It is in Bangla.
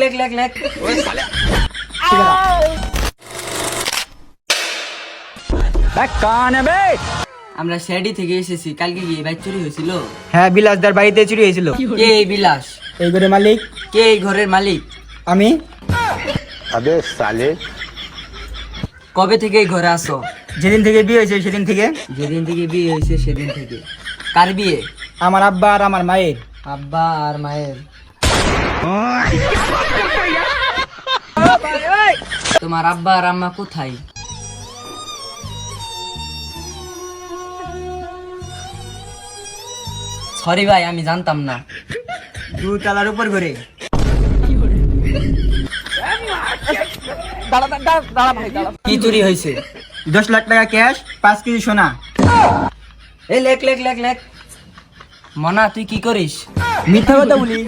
লেখ আমরা শেডি থেকে এসেছি। কালকে কি বাইক চুরি হয়েছিল? হ্যাঁ, বিলাসদার বাড়িতে চুরি হয়েছিল। কে এই বিলাস? এই ঘরের মালিক। কে এই ঘরের মালিক? আমি। अबे साले কবে থেকে এই ঘরে আসো? যেদিন থেকে বিয়ে হয়েছে সেদিন থেকে। যেদিন থেকে বিয়ে হয়েছে সেদিন থেকে। কার বিয়ে? আমার আব্বা আর আমার মায়ের। আব্বা আর মায়ের। তোমার আব্বা আর আম্মা কোথায়? সরি ভাই, আমি জানতাম না। 2 তলার উপর ঘরে। কি চুরি হয়েছে? 10 লাখ টাকা ক্যাশ, 5 কেজি সোনা। এই লেখ। মনা, তুই কি করিস? মিথ্যা কথা বলি।